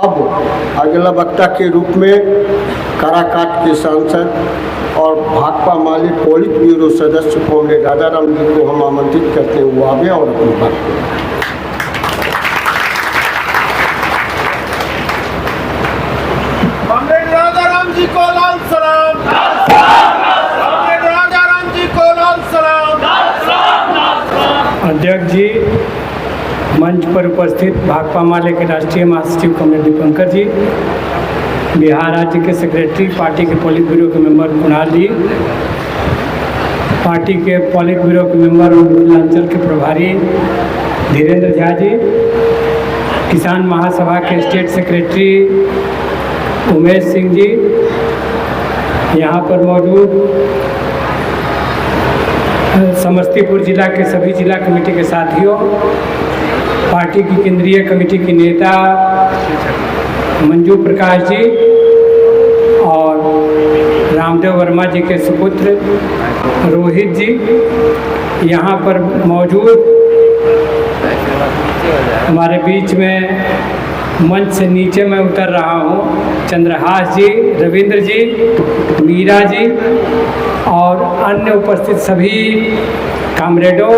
अब अगला वक्ता के रूप में काराकाट के सांसद और भाकपा माले पोलित ब्यूरो सदस्य कॉमरेड राजाराम जी को हम आमंत्रित करते हैं वो आवे और अपनी बात करें। कॉमरेड राजाराम जी को लाल सलाम। कॉमरेड राजाराम जी को लाल सलाम। अध्यक्ष जी, मंच पर उपस्थित भाकपा माले के राष्ट्रीय महासचिव कॉमरेड दीपंकर जी, बिहार राज्य के सेक्रेटरी, पार्टी के पॉलिट ब्यूरो के मेंबर कुणाल जी, पार्टी के पॉलिट ब्यूरो के मेंबर और मिथिलांचल के प्रभारी धीरेन्द्र झा जी, किसान महासभा के स्टेट सेक्रेटरी उमेश सिंह जी, यहाँ पर मौजूद समस्तीपुर जिला के सभी जिला कमेटी के साथियों, पार्टी की केंद्रीय कमेटी की नेता मंजू प्रकाश जी और रामदेव वर्मा जी के सुपुत्र रोहित जी, यहाँ पर मौजूद हमारे बीच में मंच से नीचे मैं उतर रहा हूँ चंद्रहास जी, रविंद्र जी, मीरा जी और अन्य उपस्थित सभी कामरेडों,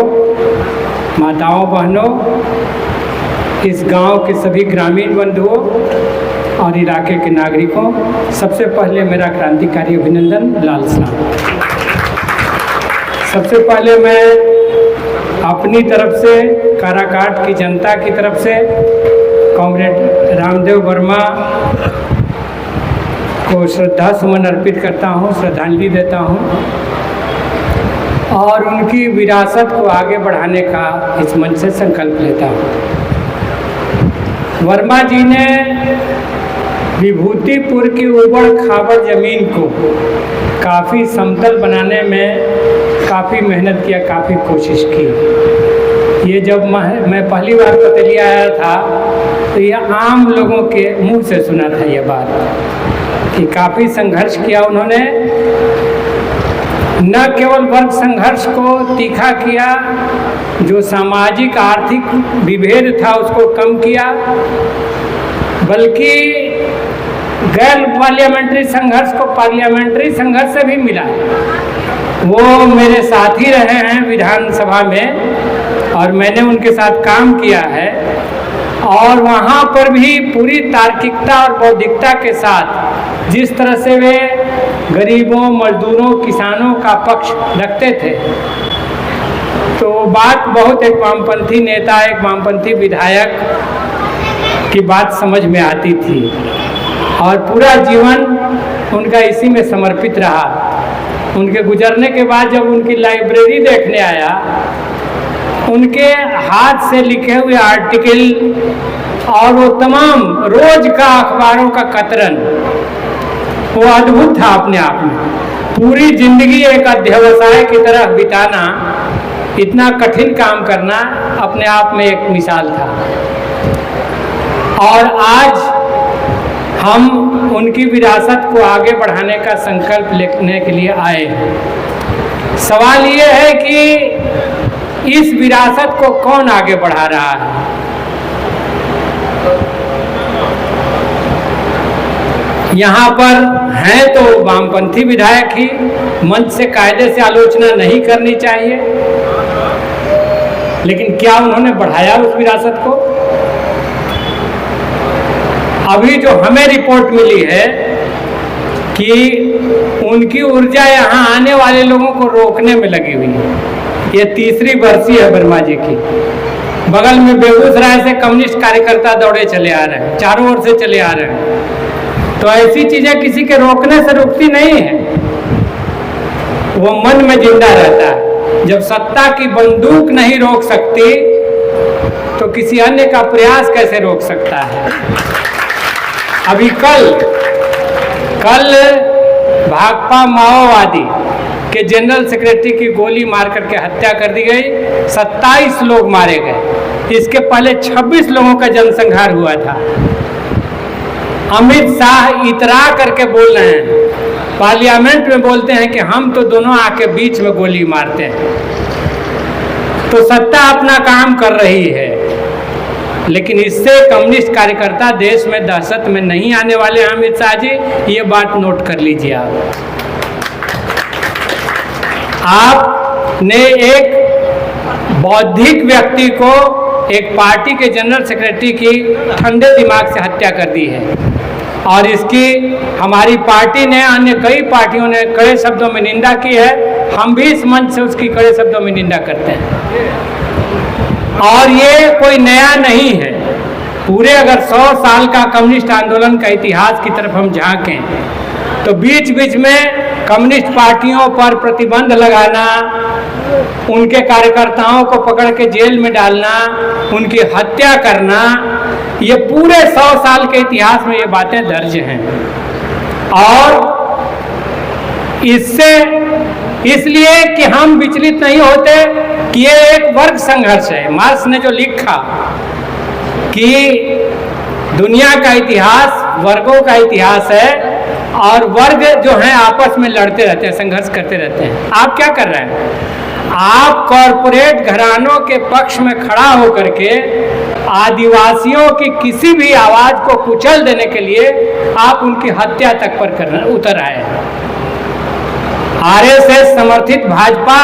माताओं, बहनों, इस गांव के सभी ग्रामीण बंधुओं और इलाके के नागरिकों, सबसे पहले मेरा क्रांतिकारी अभिनंदन, लाल सलाम। सबसे पहले मैं अपनी तरफ से, काराकाट की जनता की तरफ से कॉमरेड रामदेव वर्मा को श्रद्धा सुमन अर्पित करता हूँ, श्रद्धांजलि देता हूँ और उनकी विरासत को आगे बढ़ाने का इस मंच से संकल्प लेता हूँ। वर्मा जी ने विभूतिपुर की उबड़ खाबड़ जमीन को काफ़ी समतल बनाने में काफ़ी मेहनत किया, काफ़ी कोशिश की। ये जब मैं पहली बार पतेली आया था तो ये आम लोगों के मुंह से सुना था ये बात कि काफ़ी संघर्ष किया उन्होंने। न केवल वर्ग संघर्ष को तीखा किया, जो सामाजिक आर्थिक विभेद था उसको कम किया, बल्कि गैर पार्लियामेंट्री संघर्ष को पार्लियामेंट्री संघर्ष से भी मिला। वो मेरे साथी रहे हैं विधानसभा में और मैंने उनके साथ काम किया है और वहाँ पर भी पूरी तार्किकता और बौद्धिकता के साथ जिस तरह से वे गरीबों, मजदूरों, किसानों का पक्ष रखते थे, तो बात बहुत एक वामपंथी नेता, एक वामपंथी विधायक की बात समझ में आती थी और पूरा जीवन उनका इसी में समर्पित रहा। उनके गुजरने के बाद जब उनकी लाइब्रेरी देखने आया, उनके हाथ से लिखे हुए आर्टिकल और वो तमाम रोज का अखबारों का कतरन, वो अद्भुत था अपने आप में। पूरी जिंदगी एक अध्यवसाय की तरह बिताना, इतना कठिन काम करना अपने आप में एक मिसाल था। और आज हम उनकी विरासत को आगे बढ़ाने का संकल्प लेने के लिए आए हैं। सवाल ये है कि इस विरासत को कौन आगे बढ़ा रहा है? यहाँ पर हैं तो वामपंथी विधायक ही, मंच से कायदे से आलोचना नहीं करनी चाहिए, लेकिन क्या उन्होंने बढ़ाया उस विरासत को? अभी जो हमें रिपोर्ट मिली है कि उनकी ऊर्जा यहाँ आने वाले लोगों को रोकने में लगी हुई है। ये तीसरी बरसी है वर्मा जी की। बगल में बेगूसराय से कम्युनिस्ट कार्यकर्ता दौड़े चले आ रहे हैं, चारों ओर से चले आ रहे हैं। तो ऐसी चीजें किसी के रोकने से रुकती नहीं है, वो मन में जिंदा रहता है। जब सत्ता की बंदूक नहीं रोक सकती तो किसी अन्य का प्रयास कैसे रोक सकता है? अभी कल भाकपा माओवादी के जनरल सेक्रेटरी की गोली मार करके हत्या कर दी गई, 27 लोग मारे गए। इसके पहले 26 लोगों का जनसंहार हुआ था। अमित शाह इतरा करके बोल रहे हैं, पार्लियामेंट में बोलते हैं कि हम तो दोनों आके बीच में गोली मारते हैं। तो सत्ता अपना काम कर रही है। लेकिन इससे कम्युनिस्ट कार्यकर्ता देश में दहशत में नहीं आने वाले हैं अमित शाह जी, ये बात नोट कर लीजिए आपने एक बौद्धिक व्यक्ति को एक पार्टी के जनरल सेक्रेटरी की ठंडे दिमाग से हत्या कर दी है, और इसकी हमारी पार्टी ने, अन्य कई पार्टियों ने कड़े शब्दों में निंदा की है। हम भी इस मंच से उसकी कड़े शब्दों में निंदा करते हैं। और ये कोई नया नहीं है। पूरे अगर 100 साल का कम्युनिस्ट आंदोलन का इतिहास की तरफ हम झांकें तो बीच बीच में कम्युनिस्ट पार्टियों पर प्रतिबंध लगाना, उनके कार्यकर्ताओं को पकड़ के जेल में डालना, उनकी हत्या करना, ये पूरे 100 साल के इतिहास में ये बातें दर्ज हैं। और इससे इसलिए कि हम विचलित नहीं होते कि ये एक वर्ग संघर्ष है। मार्क्स ने जो लिखा कि दुनिया का इतिहास वर्गों का इतिहास है, और वर्ग जो हैं आपस में लड़ते रहते हैं, संघर्ष करते रहते हैं। आप क्या कर रहे हैं? आप कॉरपोरेट घरानों के पक्ष में खड़ा होकर के आदिवासियों की किसी भी आवाज को कुचल देने के लिए आप उनकी हत्या तक पर उतर आए हैं। आरएसएस समर्थित भाजपा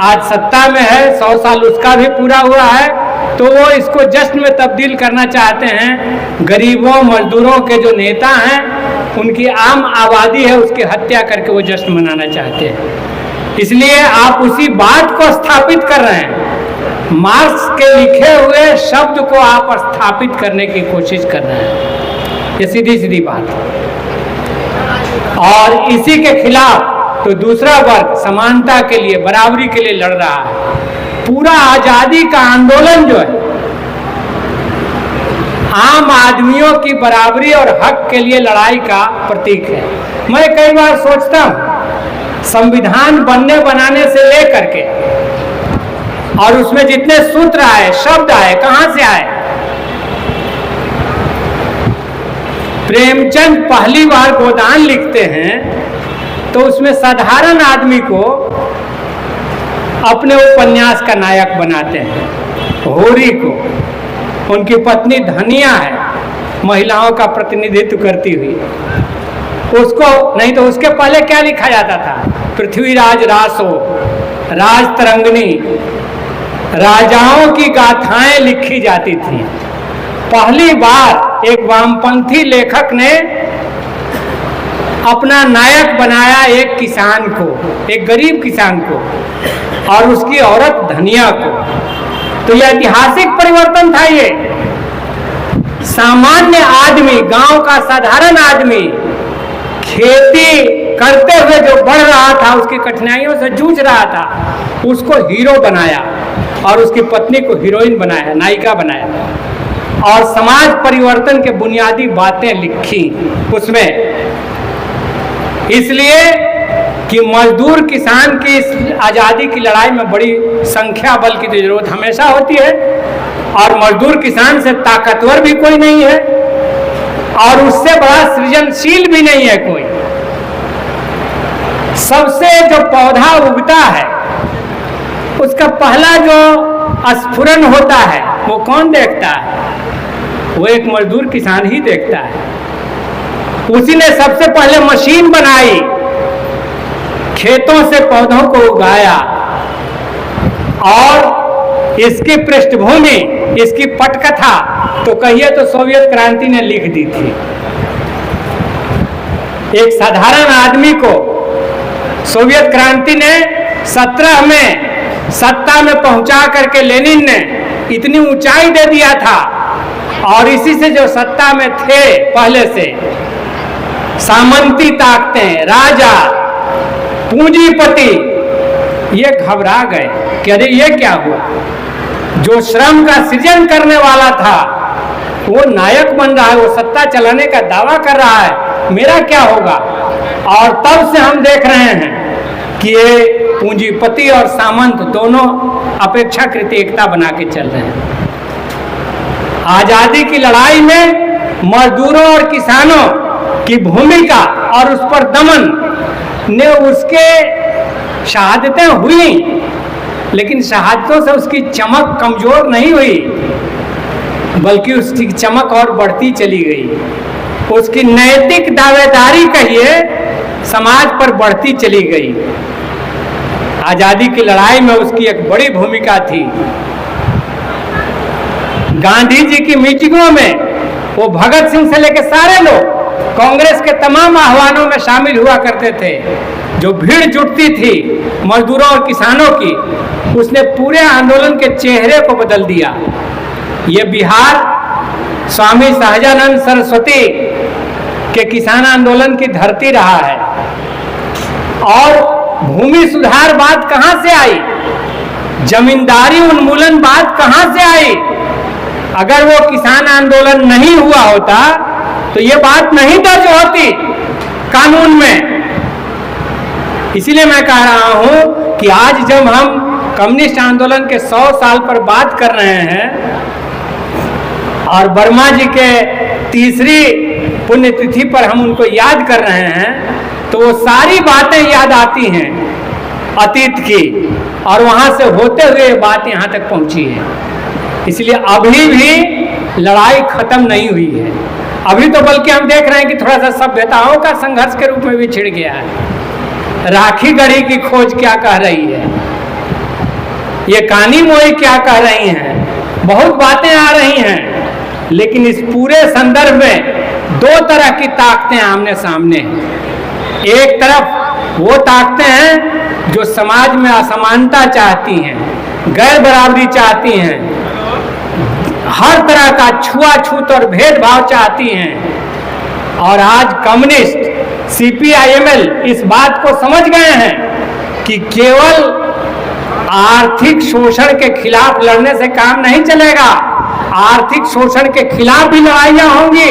आज सत्ता में है, 100 साल उसका भी पूरा हुआ है, तो वो इसको जश्न में तब्दील करना चाहते हैं। गरीबों मजदूरों के जो नेता हैं, उनकी आम आबादी है, उसकी हत्या करके वो जश्न मनाना चाहते हैं। इसलिए आप उसी बात को स्थापित कर रहे हैं। मार्क्स के लिखे हुए शब्द को आप स्थापित करने की कोशिश कर रहे हैं। ये सीधी सीधी बात है। और इसी के खिलाफ तो दूसरा वर्ग समानता के लिए, बराबरी के लिए लड़ रहा है। पूरा आजादी का आंदोलन जो है आम आदमियों की बराबरी और हक के लिए लड़ाई का प्रतीक है। मैं कई बार सोचता हूँ, संविधान बनने बनाने से लेकर के और उसमें जितने सूत्र आए, शब्द आए, कहां से आए? प्रेमचंद पहली बार गोदान लिखते हैं तो उसमें साधारण आदमी को अपने उपन्यास का नायक बनाते हैं। होरी को, उनकी पत्नी धनिया है, महिलाओं का प्रतिनिधित्व करती हुई, उसको नहीं तो उसके पहले क्या लिखा जाता था? पृथ्वीराज रासो, राज तरंगनी, राजाओं की गाथाएं लिखी जाती थी। पहली बार एक वामपंथी लेखक ने अपना नायक बनाया एक किसान को, एक गरीब किसान को, और उसकी औरत धनिया को। तो यह ऐतिहासिक परिवर्तन था। ये सामान्य आदमी, गांव का साधारण आदमी, खेती करते हुए जो बढ़ रहा था, उसकी कठिनाइयों से जूझ रहा था, उसको हीरो बनाया और उसकी पत्नी को हीरोइन बनाया, नायिका बनाया, और समाज परिवर्तन के बुनियादी बातें लिखी उसमें। इसलिए कि मजदूर किसान की इस आज़ादी की लड़ाई में बड़ी संख्या बल की जरूरत हमेशा होती है, और मजदूर किसान से ताकतवर भी कोई नहीं है, और उससे बड़ा सृजनशील भी नहीं है कोई। सबसे जो पौधा उगता है, उसका पहला जो स्फुरन होता है, वो कौन देखता है? वो एक मजदूर किसान ही देखता है। उसी ने सबसे पहले मशीन बनाई, खेतों से पौधों को उगाया, और इसकी पृष्ठभूमि, इसकी पटकथा तो कहिए तो सोवियत क्रांति ने लिख दी थी। एक साधारण आदमी को सोवियत क्रांति ने 17 में सत्ता में पहुंचा करके लेनिन ने इतनी ऊंचाई दे दिया था, और इसी से जो सत्ता में थे पहले से, सामंती ताकतें, राजा, पूंजीपति, ये घबरा गए कि अरे ये क्या हुआ? जो श्रम का सृजन करने वाला था वो नायक बन रहा है, वो सत्ता चलाने का दावा कर रहा है, मेरा क्या होगा? और तब से हम देख रहे हैं कि ये पूंजीपति और सामंत दोनों अपेक्षाकृत एकता बना के चल रहे हैं। आजादी की लड़ाई में मजदूरों और किसानों की भूमिका और उस पर दमन ने उसके शहादतें हुई, लेकिन शहादतों से उसकी चमक कमजोर नहीं हुई। बल्कि उसकी चमक और बढ़ती चली गई। उसकी नैतिक दावेदारी कहिए समाज पर बढ़ती चली गई। आज़ादी की लड़ाई में उसकी एक बड़ी भूमिका थी। गांधी जी की मीटिंगों में वो भगत सिंह से लेकर सारे लोग कांग्रेस के तमाम आह्वानों में शामिल हुआ करते थे। जो भीड़ जुटती थी मजदूरों और किसानों की, उसने पूरे आंदोलन के चेहरे को बदल दिया। ये बिहार स्वामी सहजानंद सरस्वती के किसान आंदोलन की धरती रहा है। और भूमि सुधार बात कहां से आई, जमींदारी उन्मूलन बात कहां से आई? अगर वो किसान आंदोलन नहीं हुआ होता तो ये बात नहीं दर्ज होती कानून में। इसीलिए मैं कह रहा हूं कि आज जब हम कम्युनिस्ट आंदोलन के 100 साल पर बात कर रहे हैं और वर्मा जी के तीसरी पुण्यतिथि पर हम उनको याद कर रहे हैं, तो वो सारी बातें याद आती हैं अतीत की, और वहां से होते हुए बात यहाँ तक पहुंची है। इसलिए अभी भी लड़ाई खत्म नहीं हुई है। अभी तो बल्कि हम देख रहे हैं कि थोड़ा सा सभ्यताओं का संघर्ष के रूप में भी छिड़ गया है। राखी गढ़ी की खोज क्या कह रही है, ये कानी मोई क्या कह रही हैं, बहुत बातें आ रही हैं। लेकिन इस पूरे संदर्भ में दो तरह की ताकतें आमने सामने हैं। एक तरफ वो ताकतें हैं जो समाज में असमानता चाहती हैं, गैर बराबरी चाहती हैं, हर तरह का छुआछूत और भेदभाव चाहती हैं। और आज कम्युनिस्ट CPIML इस बात को समझ गए हैं कि केवल आर्थिक शोषण के खिलाफ लड़ने से काम नहीं चलेगा, आर्थिक शोषण के खिलाफ भी लड़ाइयाँ होंगी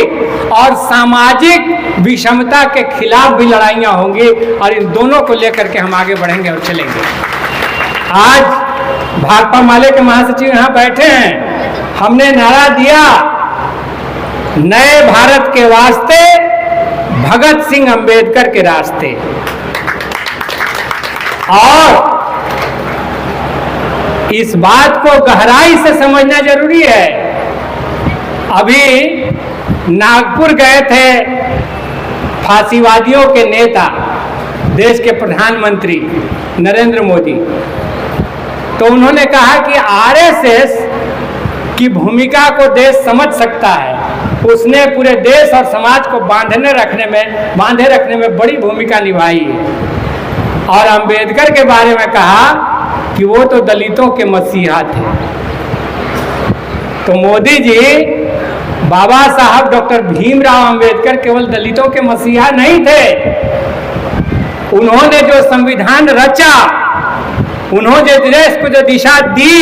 और सामाजिक विषमता के खिलाफ भी लड़ाइयाँ होंगी। और इन दोनों को लेकर के हम आगे बढ़ेंगे और चलेंगे। आज भाकपा माले के महासचिव यहाँ बैठे हैं। हमने नारा दिया, नए भारत के वास्ते, भगत सिंह अंबेडकर के रास्ते। और इस बात को गहराई से समझना जरूरी है। अभी नागपुर गए थे फांसीवादियों के नेता, देश के प्रधानमंत्री नरेंद्र मोदी। तो उन्होंने कहा कि RSS की भूमिका को देश समझ सकता है। उसने पूरे देश और समाज को बांधे रखने में बड़ी भूमिका निभाई है। और अंबेडकर के बारे में कहा कि वो तो दलितों के मसीहा थे। तो मोदी जी, बाबा साहब डॉक्टर भीमराव अंबेडकर केवल दलितों के मसीहा नहीं थे। उन्होंने जो संविधान रचा, उन्होंने देश को जो दिशा दी,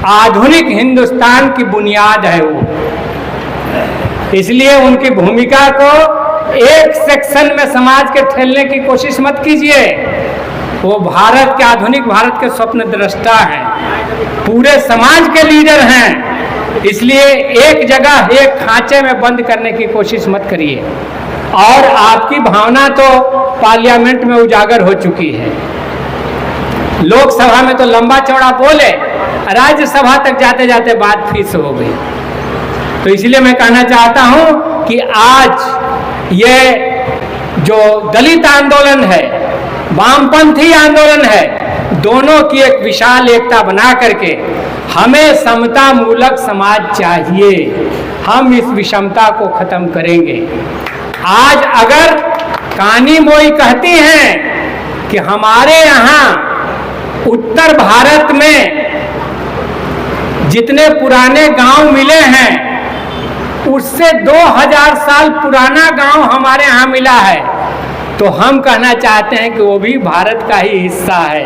आधुनिक हिंदुस्तान की बुनियाद है वो। इसलिए उनकी भूमिका को एक सेक्शन में समाज के ठेलने की कोशिश मत कीजिए। वो भारत के, आधुनिक भारत के स्वप्न दृष्टा हैं, पूरे समाज के लीडर हैं। इसलिए एक जगह एक खांचे में बंद करने की कोशिश मत करिए। और आपकी भावना तो पार्लियामेंट में उजागर हो चुकी है। लोकसभा में तो लंबा चौड़ा बोले, राज्यसभा तक जाते जाते बात फिर हो गई। तो इसलिए मैं कहना चाहता हूं कि आज ये जो दलित आंदोलन है, वामपंथी आंदोलन है, दोनों की एक विशाल एकता बना करके हमें समता मूलक समाज चाहिए। हम इस विषमता को खत्म करेंगे। आज अगर कानी मोई कहती हैं कि हमारे यहाँ उत्तर भारत में जितने पुराने गांव मिले हैं उससे 2000 साल पुराना गांव हमारे यहाँ मिला है, तो हम कहना चाहते हैं कि वो भी भारत का ही हिस्सा है।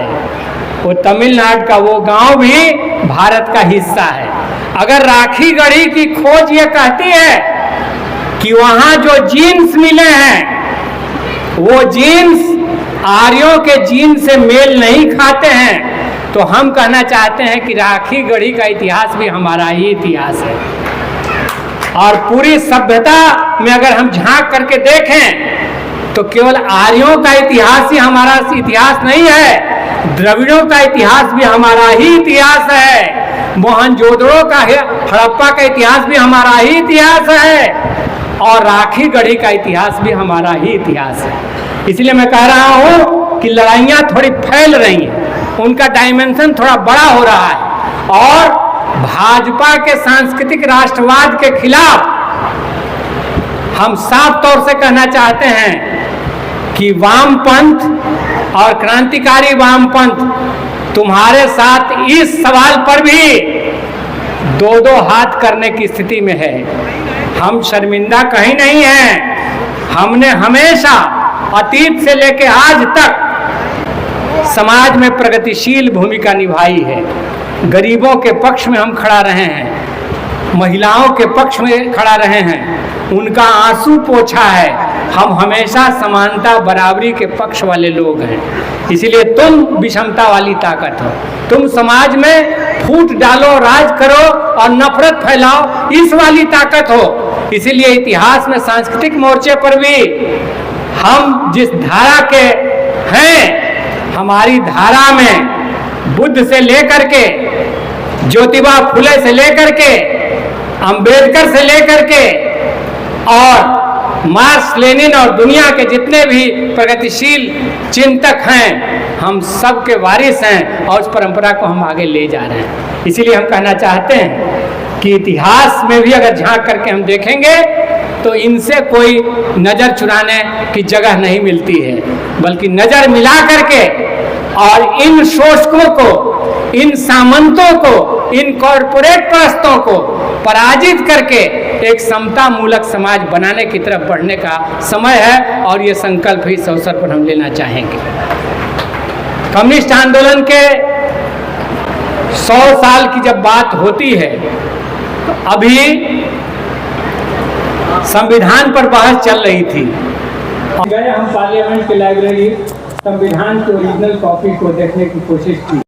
वो तमिलनाडु का वो गांव भी भारत का हिस्सा है। अगर राखी गढ़ी की खोज ये कहती है कि वहाँ जो जीन्स मिले हैं वो जीन्स आर्यों के जीन से मेल नहीं खाते हैं, तो हम कहना चाहते हैं कि राखी गढ़ी का इतिहास भी हमारा ही इतिहास है। और पूरी सभ्यता में अगर हम झांक करके देखें तो केवल आर्यों का इतिहास ही हमारा इतिहास नहीं है, द्रविड़ों का इतिहास भी हमारा ही इतिहास है। मोहनजोदड़ो का हड़प्पा का इतिहास भी हमारा ही इतिहास है, और राखी गढ़ी का इतिहास भी हमारा ही इतिहास है। इसलिए मैं कह रहा हूँ कि लड़ाइयाँ थोड़ी फैल रही हैं, उनका डायमेंशन थोड़ा बड़ा हो रहा है, और भाजपा के सांस्कृतिक राष्ट्रवाद के खिलाफ हम साफ तौर से कहना चाहते हैं कि वामपंथ और क्रांतिकारी वामपंथ तुम्हारे साथ इस सवाल पर भी दो दो हाथ करने की स्थिति में है। हम शर्मिंदा कहीं नहीं हैं। हमने हमेशा अतीत से लेकर आज तक समाज में प्रगतिशील भूमिका निभाई है। गरीबों के पक्ष में हम खड़ा रहे हैं, महिलाओं के पक्ष में खड़ा रहे हैं, उनका आंसू पोंछा है। हम हमेशा समानता बराबरी के पक्ष वाले लोग हैं। इसलिए तुम विषमता वाली ताकत हो, तुम समाज में फूट डालो, राज करो और नफरत फैलाओ, इस वाली ताकत हो। इसीलिए इतिहास में सांस्कृतिक मोर्चे पर भी हम जिस धारा के हैं, हमारी धारा में बुद्ध से लेकर के, ज्योतिबा फुले से लेकर के, अंबेडकर से लेकर के और मार्क्स, लेनिन और दुनिया के जितने भी प्रगतिशील चिंतक हैं, हम सब के वारिस हैं और उस परंपरा को हम आगे ले जा रहे हैं। इसीलिए हम कहना चाहते हैं कि इतिहास में भी अगर झांक करके हम देखेंगे तो इनसे कोई नज़र चुराने की जगह नहीं मिलती है, बल्कि नज़र मिला करके और इन शोषकों को, इन सामंतों को, इन कॉरपोरेट परस्तों को पराजित करके एक समता मूलक समाज बनाने की तरफ बढ़ने का समय है, और ये संकल्प इस अवसर पर हम लेना चाहेंगे। कम्युनिस्ट आंदोलन के 100 साल की जब बात होती है, तो अभी संविधान पर बहस चल रही थी। गए हम पार्लियामेंट की लाइब्रेरी, संविधान की ओरिजिनल कॉपी को देखने की कोशिश की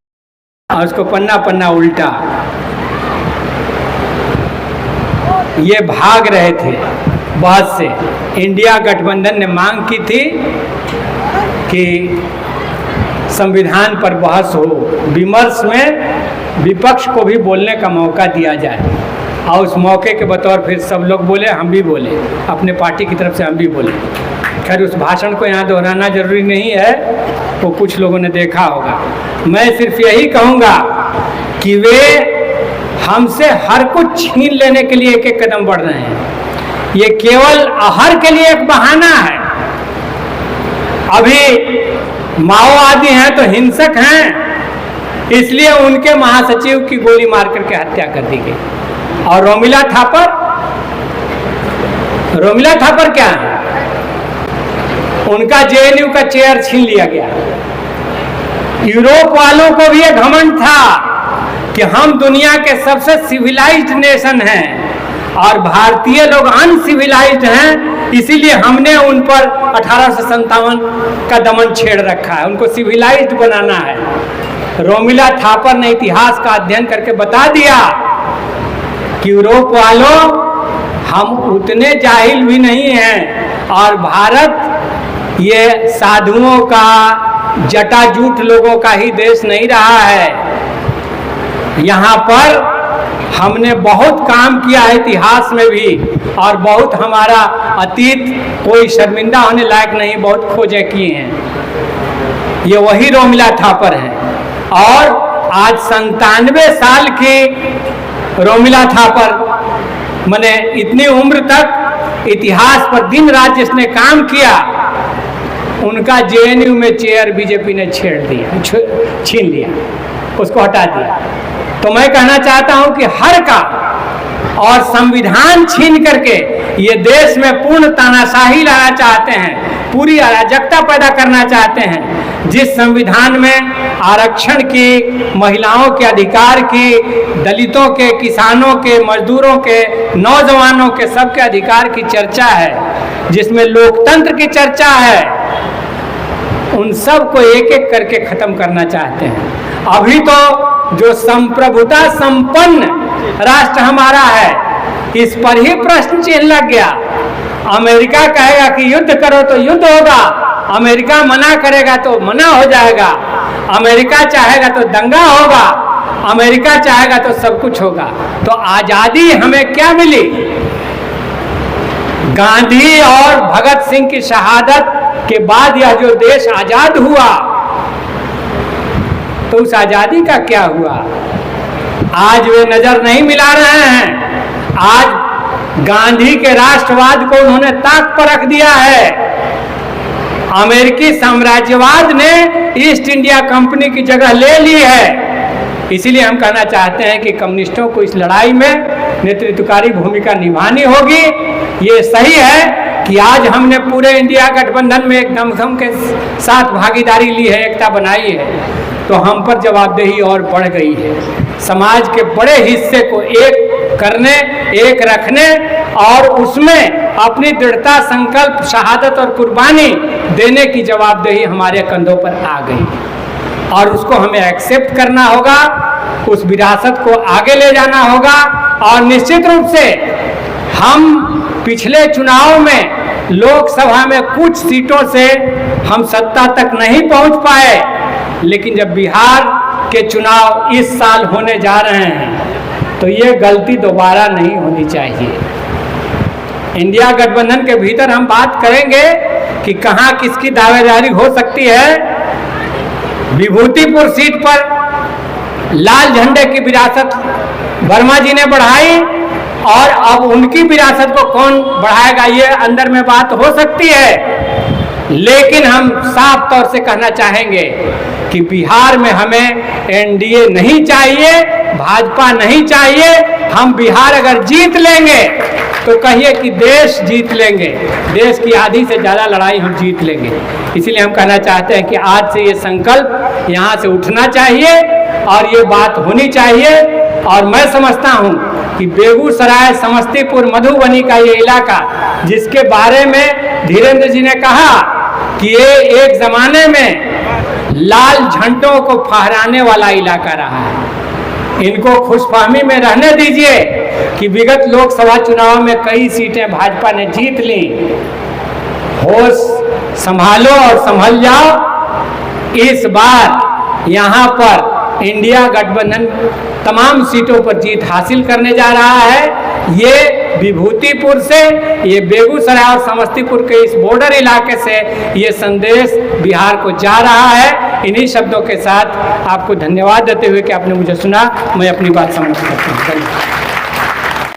और उसको पन्ना पन्ना उल्टा। ये भाग रहे थे बहस से। इंडिया गठबंधन ने मांग की थी कि संविधान पर बहस हो, विमर्श में विपक्ष को भी बोलने का मौका दिया जाए, और उस मौके के बतौर फिर सब लोग बोले, हम भी बोले, अपने पार्टी की तरफ से हम भी बोले। खैर उस भाषण को यहाँ दोहराना जरूरी नहीं है, वो कुछ लोगों ने देखा होगा। मैं सिर्फ यही कहूँगा कि वे हमसे हर कुछ छीन लेने के लिए एक एक कदम बढ़ रहे हैं। ये केवल आहर के लिए एक बहाना है। अभी माओवादी हैं तो हिंसक हैं, इसलिए उनके महासचिव की गोली मार करके हत्या कर दी गई। और रोमिला थापर क्या है? उनका जेएनयू का चेयर छीन लिया गया। यूरोप वालों को भी एक घमंड था कि हम दुनिया के सबसे सिविलाइज्ड नेशन हैं और भारतीय लोग अनसिविलाइज्ड हैं, इसीलिए हमने उन पर 1857 का दमन छेड़ रखा है, उनको सिविलाइज्ड बनाना है। रोमिला थापर ने इतिहास का अध्ययन करके बता दिया कि यूरोप वालों, हम उतने जाहिल भी नहीं हैं, और भारत ये साधुओं का, जटाजूट लोगों का ही देश नहीं रहा है। यहाँ पर हमने बहुत काम किया है इतिहास में भी, और बहुत हमारा अतीत कोई शर्मिंदा होने लायक नहीं, बहुत खोजें किए हैं। ये वही रोमिला थापर हैं, और आज 97 साल की रोमिला थापर, मैंने इतनी उम्र तक इतिहास पर दिन रात जिसने काम किया, उनका जेएनयू में चेयर बीजेपी ने छीन लिया, उसको हटा दिया। तो मैं कहना चाहता हूं कि हर का और संविधान छीन करके ये देश में पूर्ण तानाशाही लाना चाहते हैं, पूरी अराजकता पैदा करना चाहते हैं। जिस संविधान में आरक्षण की, महिलाओं के अधिकार की, दलितों के, किसानों के, मजदूरों के, नौजवानों के, सबके अधिकार की चर्चा है, जिसमें लोकतंत्र की चर्चा है, उन सब को एक एक करके खत्म करना चाहते हैं। अभी तो जो संप्रभुता संपन्न राष्ट्र हमारा है, इस पर ही प्रश्न चिन्ह लग गया। अमेरिका कहेगा कि युद्ध करो तो युद्ध होगा, अमेरिका मना करेगा तो मना हो जाएगा, अमेरिका चाहेगा तो दंगा होगा, अमेरिका चाहेगा तो सब कुछ होगा। तो आज़ादी हमें क्या मिली? गांधी और भगत सिंह की शहादत के बाद यह जो देश आज़ाद हुआ, तो उस आज़ादी का क्या हुआ? आज वे नज़र नहीं मिला रहे हैं। आज गांधी के राष्ट्रवाद को उन्होंने ताक पर रख दिया है। अमेरिकी साम्राज्यवाद ने ईस्ट इंडिया कंपनी की जगह ले ली है। इसीलिए हम कहना चाहते हैं कि कम्युनिस्टों को इस लड़ाई में नेतृत्वकारी भूमिका निभानी होगी। ये सही है कि आज हमने पूरे इंडिया गठबंधन में एक दमखम के साथ भागीदारी ली है, एकता बनाई है, तो हम पर जवाबदेही और बढ़ गई है। समाज के बड़े हिस्से को एक करने, एक रखने और उसमें अपनी दृढ़ता, संकल्प, शहादत और कुर्बानी देने की जवाबदेही हमारे कंधों पर आ गई और उसको हमें एक्सेप्ट करना होगा, उस विरासत को आगे ले जाना होगा। और निश्चित रूप से हम पिछले चुनाव में लोकसभा में कुछ सीटों से हम सत्ता तक नहीं पहुंच पाए, लेकिन जब बिहार के चुनाव इस साल होने जा रहे हैं तो ये गलती दोबारा नहीं होनी चाहिए। इंडिया गठबंधन के भीतर हम बात करेंगे कि कहाँ किसकी दावेदारी हो सकती है। विभूतिपुर सीट पर लाल झंडे की विरासत वर्मा जी ने बढ़ाई और अब उनकी विरासत को कौन बढ़ाएगा, ये अंदर में बात हो सकती है। लेकिन हम साफ तौर से कहना चाहेंगे कि बिहार में हमें एनडीए नहीं चाहिए, भाजपा नहीं चाहिए। हम बिहार अगर जीत लेंगे तो कहिए कि देश जीत लेंगे, देश की आधी से ज़्यादा लड़ाई हम जीत लेंगे। इसीलिए हम कहना चाहते हैं कि आज से ये संकल्प यहाँ से उठना चाहिए और ये बात होनी चाहिए। और मैं समझता हूँ कि बेगूसराय, समस्तीपुर, मधुबनी का ये इलाका, जिसके बारे में धीरेन्द्र जी ने कहा कि ये एक ज़माने में लाल झंडों को फहराने वाला इलाका रहा है, इनको खुशफहमी में रहने दीजिए कि विगत लोकसभा चुनाव में कई सीटें भाजपा ने जीत ली। होश संभालो और संभल जाओ। इस बार यहाँ पर इंडिया गठबंधन तमाम सीटों पर जीत हासिल करने जा रहा है। ये विभूतिपुर से, ये बेगूसराय और समस्तीपुर के इस बॉर्डर इलाके से ये संदेश बिहार को जा रहा है। इन्हीं शब्दों के साथ आपको धन्यवाद देते हुए कि आपने मुझे सुना, मैं अपनी बात समाप्त करता हूँ। धन्यवाद।